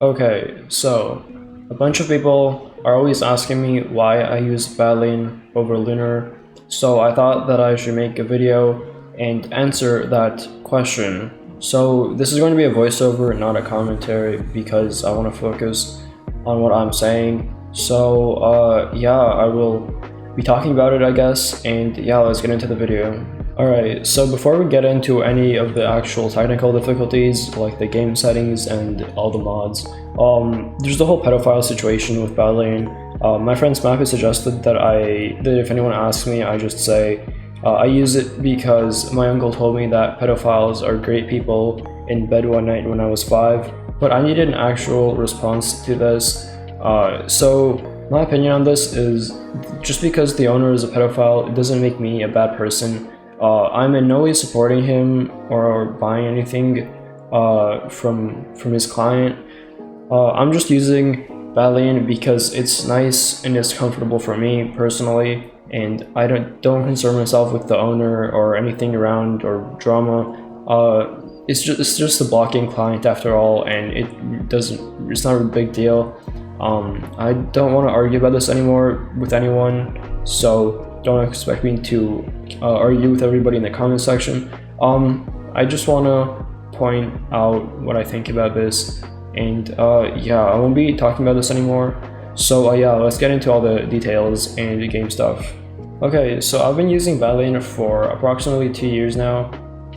Okay, so a bunch of people are always asking me why I use Badlion over Lunar, so I thought that I should make a video and answer that question. So this is going to be a voiceover, not a commentary, because I want to focus on what I'm saying. So yeah, I will be talking about it, I guess, and yeah, let's get into the video. Alright, so before we get into any of the actual technical difficulties, like the game settings and all the mods, there's the whole pedophile situation with Badlion. My friend Smappy suggested that if anyone asks me, I just say, I use it because my uncle told me that pedophiles are great people in bed one night when I was 5, but I needed an actual response to this. So my opinion on this is, just because the owner is a pedophile, it doesn't make me a bad person. I'm in no way supporting him or buying anything from his client. I'm just using Badlion because it's nice and it's comfortable for me personally, and I don't concern myself with the owner or anything around or drama. It's just a blocking client after all, and it's not a big deal. I don't want to argue about this anymore with anyone, so don't expect me to argue with everybody in the comment section. I just want to point out what I think about this, and yeah, I won't be talking about this anymore. So yeah, let's get into all the details and the game stuff. Okay, so I've been using Badlion for approximately 2 years now,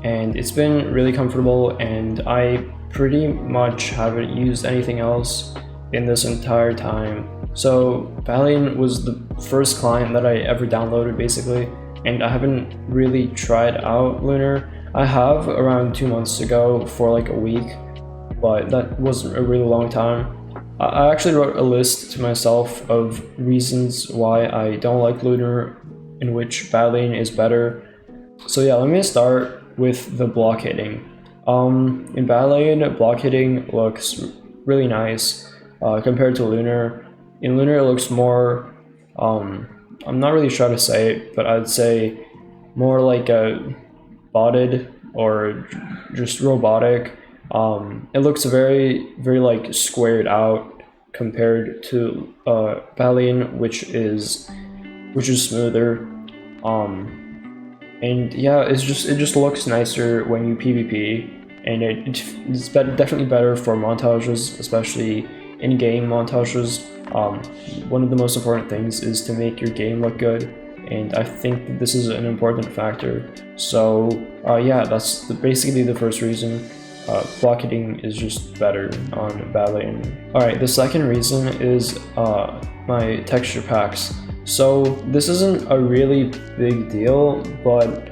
and it's been really comfortable, and I pretty much haven't used anything else in this entire time. So Badlion was the first client that I ever downloaded basically, and I haven't really tried out Lunar. I have around 2 months ago for like a week, but that wasn't a really long time. I actually wrote a list to myself of reasons why I don't like Lunar, in which Badlion is better. So yeah, let me start with the block hitting. In Badlion, block hitting looks really nice compared to Lunar. In Lunar, it looks more, I'm not really sure how to say it, but I'd say more like a botted or just robotic. It looks very, very like squared out compared to Badlion, which is smoother. And yeah, it just looks nicer when you PvP, and it's definitely better for montages, especially in-game montages. One of the most important things is to make your game look good, and I think that this is an important factor. So yeah, that's basically the first reason. Block hitting is just better on Badlion. Alright, the second reason is my texture packs. So this isn't a really big deal, but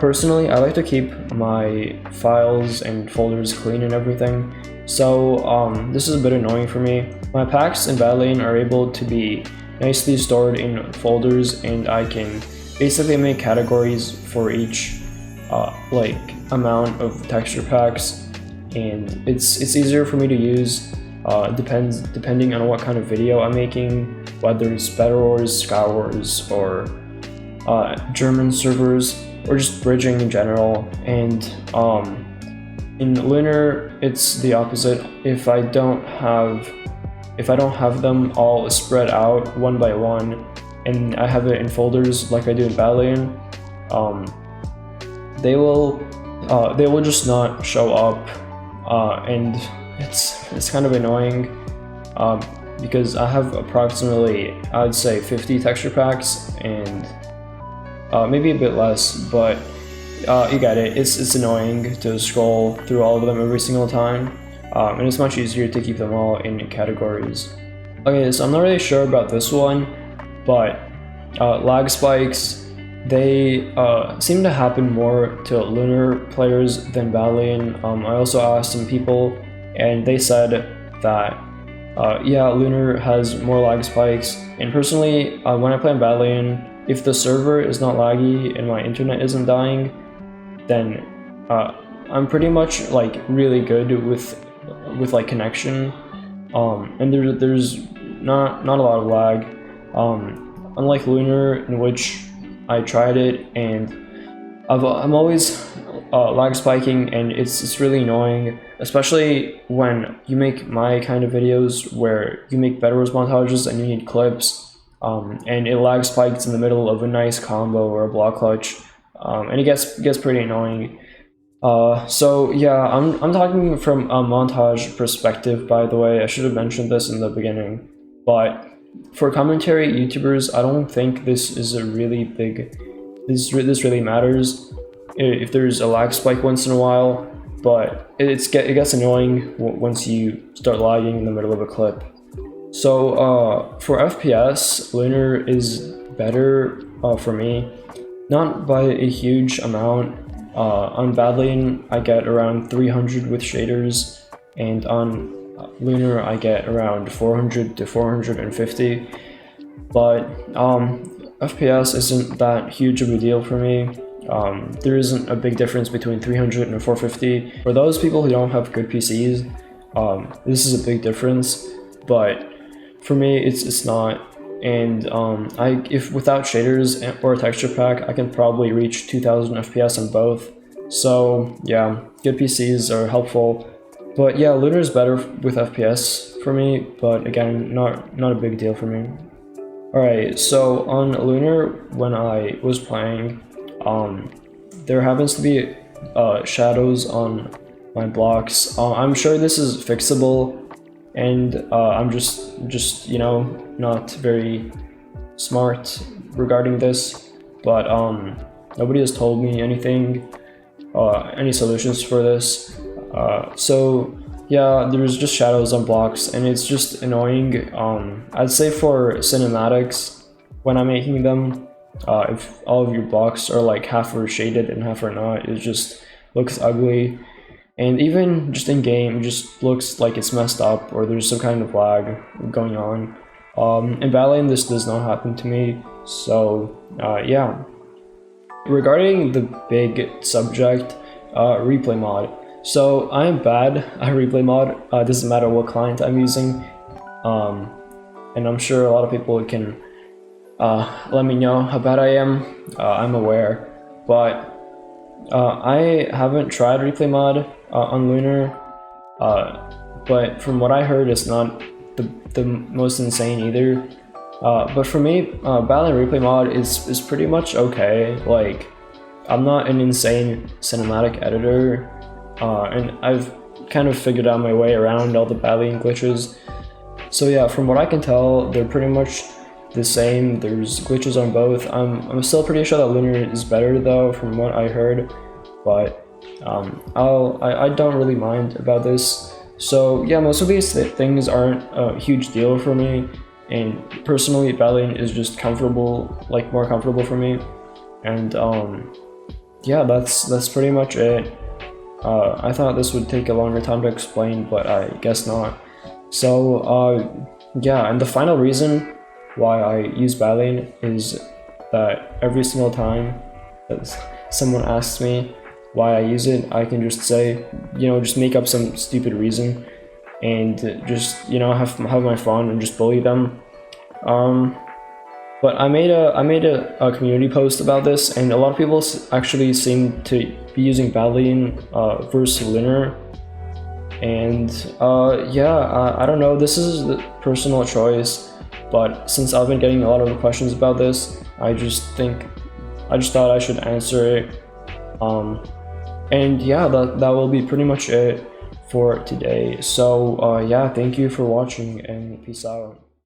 personally I like to keep my files and folders clean and everything. So this is a bit annoying for me. My packs in Badlion are able to be nicely stored in folders, and I can basically make categories for each like amount of texture packs, and it's easier for me to use. Depending on what kind of video I'm making, whether it's Battle Wars, Sky Wars, or German servers, or just bridging in general. And in Lunar, it's the opposite. If I don't have them all spread out one by one, and I have it in folders like I do in Badlion, they will just not show up, and it's kind of annoying because I have approximately, I'd say, 50 texture packs, and maybe a bit less, but you get it. It's annoying to scroll through all of them every single time, and it's much easier to keep them all in categories. Okay, so I'm not really sure about this one, but lag spikes, they seem to happen more to Lunar players than Badlion. I also asked some people, and they said that yeah, Lunar has more lag spikes. And personally, when I play on Badlion, if the server is not laggy and my internet isn't dying, then I'm pretty much like really good with like connection, and there's not a lot of lag. Unlike Lunar, in which I tried it, and I'm always lag spiking, and it's really annoying, especially when you make my kind of videos where you make bedwars montages and you need clips, and it lag spikes in the middle of a nice combo or a block clutch, and it gets pretty annoying. So yeah, I'm talking from a montage perspective, by the way. I should have mentioned this in the beginning, but for commentary YouTubers, I don't think this is a really big. This really matters if there's a lag spike once in a while, but it gets annoying once you start lagging in the middle of a clip. So for FPS, Lunar is better for me, not by a huge amount. On Badlion, I get around 300 with shaders, and on Lunar, I get around 400 to 450. But FPS isn't that huge of a deal for me. There isn't a big difference between 300 and 450. For those people who don't have good PCs, this is a big difference, but for me, it's not. And if without shaders or a texture pack, I can probably reach 2000 FPS on both. So yeah, good PCs are helpful. But yeah, Lunar is better with FPS for me, but again, not a big deal for me. Alright, so on Lunar, when I was playing, there happens to be shadows on my blocks. I'm sure this is fixable, and I'm just you know, not very smart regarding this, but nobody has told me anything, any solutions for this. So yeah, there's just shadows on blocks, and it's just annoying. I'd say for cinematics, when I'm making them, if all of your blocks are like half are shaded and half are not, it just looks ugly. And even just in game, it just looks like it's messed up or there's some kind of lag going on. In Badlion, this does not happen to me, so yeah. Regarding the big subject, replay mod. So I am bad at replay mod. It doesn't matter what client I'm using, and I'm sure a lot of people can let me know how bad I am. I'm aware, but I haven't tried replay mod on Lunar, but from what I heard, it's not the most insane either. But for me, Badlion replay mod is pretty much okay. Like, I'm not an insane cinematic editor, and I've kind of figured out my way around all the Badlion glitches. So yeah, from what I can tell, they're pretty much the same. There's glitches on both. I'm still pretty sure that Lunar is better though, from what I heard, but I don't really mind about this. So yeah, most of these things aren't a huge deal for me, and personally, Badlion is just comfortable, like more comfortable for me, and yeah, that's pretty much it. I thought this would take a longer time to explain, but I guess not. So yeah, and the final reason why I use Badlion is that every single time that someone asks me why I use it, I can just say, you know, just make up some stupid reason and just, you know, have my fun and just bully them. But I made a community post about this, and a lot of people actually seem to be using Badlion versus Lunar. And yeah, I don't know, this is the personal choice, but since I've been getting a lot of questions about this, I just thought I should answer it. And yeah, that will be pretty much it for today. So yeah, thank you for watching, and peace out.